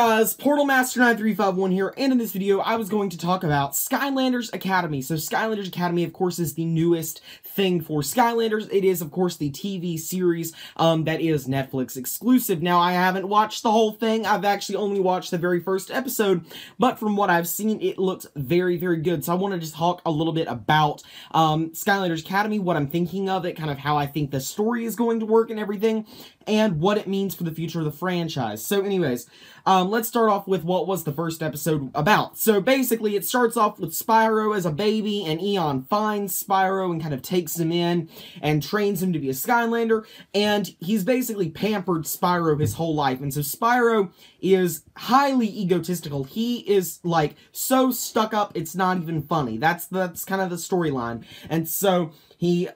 guys, Portalmaster9351 here, and in this video I was going to talk about Skylanders Academy. So Skylanders Academy, of course, is the newest thing for Skylanders. It is, of course, the TV series that is Netflix exclusive. Now, I haven't watched the whole thing. I've actually only watched the very first episode, but from what I've seen, it looks very, very good. So I want to just talk a little bit about Skylanders Academy, what I'm thinking of it, kind of how I think the story is going to work and everything, and what it means for the future of the franchise. So anyways, let's start off with what was the first episode about. So basically, it starts off with Spyro as a baby, and Eon finds Spyro and kind of takes him in and trains him to be a Skylander, and he's basically pampered Spyro his whole life. And so Spyro is highly egotistical. He is, like, so stuck up, it's not even funny. That's kind of the storyline. And so he,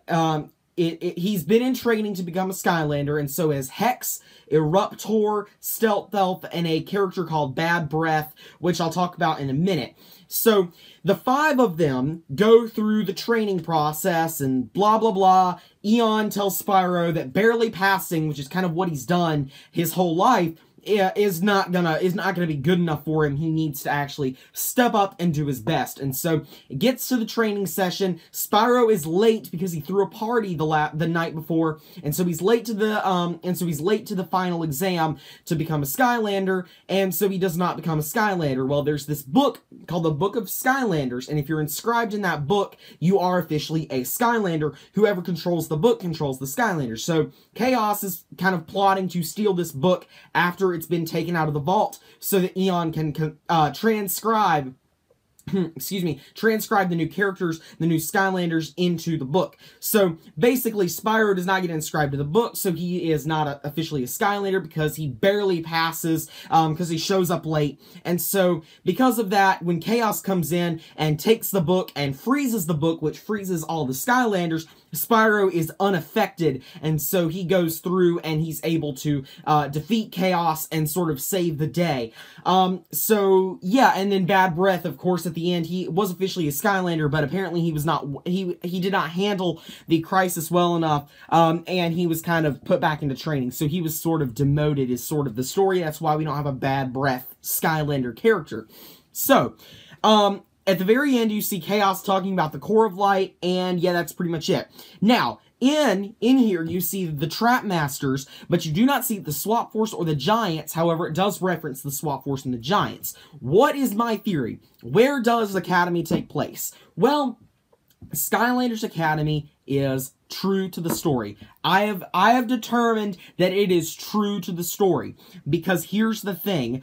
he's been in training to become a Skylander, and so is Hex, Eruptor, Stealth Elf, and a character called Bad Breath, which I'll talk about in a minute. So, the 5 of them go through the training process, and blah blah blah. Eon tells Spyro that barely passing, which is kind of what he's done his whole life, is not gonna be good enough for him. He needs to actually step up and do his best. And so it gets to the training session. Spyro is late because he threw a party the night before, and so he's late to the final exam to become a Skylander, and so he does not become a Skylander. Well, there's this book called the Book of Skylanders, and if you're inscribed in that book, you are officially a Skylander. Whoever controls the book controls the Skylanders. So Chaos is kind of plotting to steal this book after it's been taken out of the vault so that Eon can transcribe transcribe the new characters, the new Skylanders, into the book. So, basically, Spyro does not get inscribed to the book, so he is not officially a Skylander because he barely passes, because he shows up late. And so, because of that, when Chaos comes in and takes the book and freezes the book, which freezes all the Skylanders, Spyro is unaffected, and so he goes through and he's able to defeat Chaos and sort of save the day. So, yeah, and then Bad Breath, of course, at the end, he was officially a Skylander, but apparently he was not, he did not handle the crisis well enough, and he was kind of put back into training, so he was sort of demoted is sort of the story. That's why we don't have a Bad Breath Skylander character. So, at the very end, you see Chaos talking about the Core of Light, and yeah, that's pretty much it. Now, in here, you see the Trap Masters, but you do not see the Swap Force or the Giants. However, it does reference the Swap Force and the Giants. What is my theory? Where does Academy take place? Well, Skylanders Academy is true to the story. I have determined that it is true to the story, because here's the thing.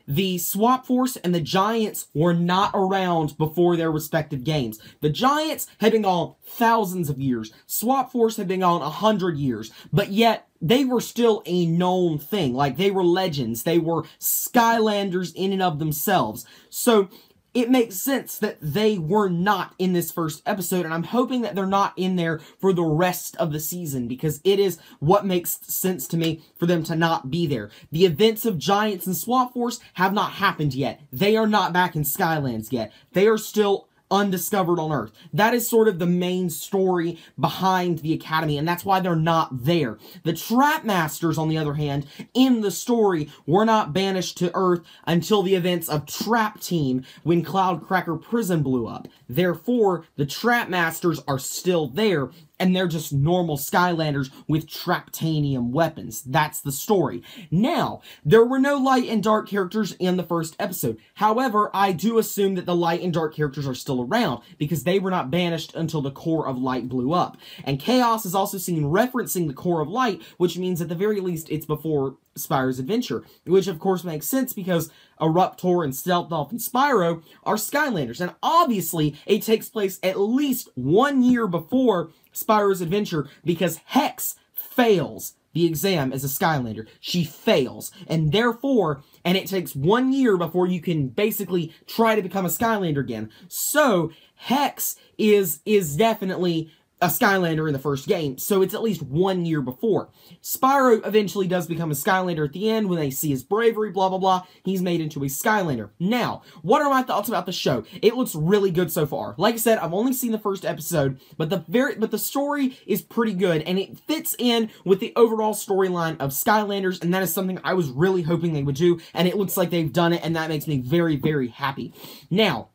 The Swap Force and the Giants were not around before their respective games. The Giants had been gone thousands of years. Swap Force had been gone 100 years. But yet, they were still a known thing. Like, they were legends. They were Skylanders in and of themselves. So, it makes sense that they were not in this first episode, and I'm hoping that they're not in there for the rest of the season, because it is what makes sense to me for them to not be there. The events of Giants and Swap Force have not happened yet. They are not back in Skylands yet. They are still undiscovered on Earth. That is sort of the main story behind the Academy, and that's why they're not there. The Trap Masters, on the other hand, in the story, were not banished to Earth until the events of Trap Team, when Cloudcracker Prison blew up. Therefore, the Trap Masters are still there, and they're just normal Skylanders with Traptanium weapons. That's the story. Now, there were no light and dark characters in the first episode. However, I do assume that the light and dark characters are still around, because they were not banished until the Core of Light blew up. And Chaos is also seen referencing the Core of Light, which means at the very least it's before Spyro's adventure, which of course makes sense because Eruptor and Stealth Elf and Spyro are Skylanders, and obviously it takes place at least 1 year before Spyro's adventure, because Hex fails the exam as a Skylander. She fails, and therefore, and it takes 1 year before you can basically try to become a Skylander again. So, Hex is definitely a Skylander in the first game, so it's at least 1 year before. Spyro eventually does become a Skylander at the end when they see his bravery, blah, blah, blah. He's made into a Skylander. Now, what are my thoughts about the show? It looks really good so far. Like I said, I've only seen the first episode, but the story is pretty good, and it fits in with the overall storyline of Skylanders, and that is something I was really hoping they would do, and it looks like they've done it, and that makes me very, very happy. Now,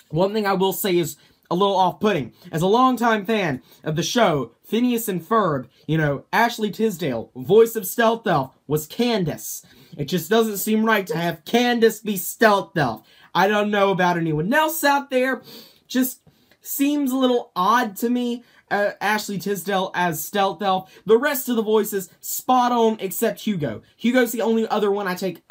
one thing I will say is a little off-putting. As a longtime fan of the show, Phineas and Ferb, you know, Ashley Tisdale, voice of Stealth Elf, was Candace. It just doesn't seem right to have Candace be Stealth Elf. I don't know about anyone else out there. Just seems a little odd to me. Ashley Tisdale as Stealth Elf. The rest of the voices, spot on, except Hugo. Hugo's the only other one I take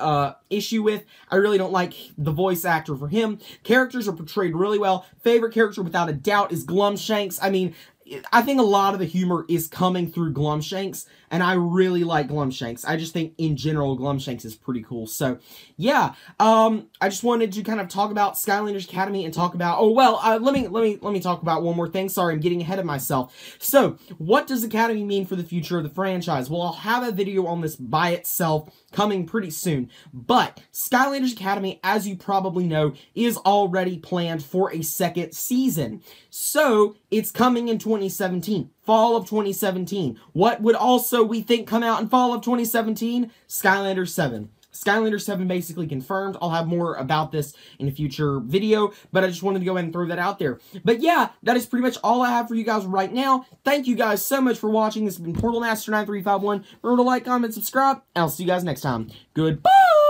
issue with. I really don't like the voice actor for him. Characters are portrayed really well. Favorite character, without a doubt, is Glumshanks. I mean, I think a lot of the humor is coming through Glumshanks, and I really like Glumshanks. I just think, in general, Glumshanks is pretty cool. So, yeah, I just wanted to kind of talk about Skylanders Academy and talk about, oh, well, let me talk about one more thing. Sorry, I'm getting ahead of myself. So, what does Academy mean for the future of the franchise? Well, I'll have a video on this by itself coming pretty soon, but Skylanders Academy, as you probably know, is already planned for a second season. So, it's coming in 2017. Fall of 2017. What would also, we think, come out in fall of 2017? Skylanders 7. Skylanders 7 basically confirmed. I'll have more about this in a future video, but I just wanted to go ahead and throw that out there. But yeah, that is pretty much all I have for you guys right now. Thank you guys so much for watching. This has been Portal Master 9351. Remember to like, comment, subscribe, and I'll see you guys next time. Goodbye!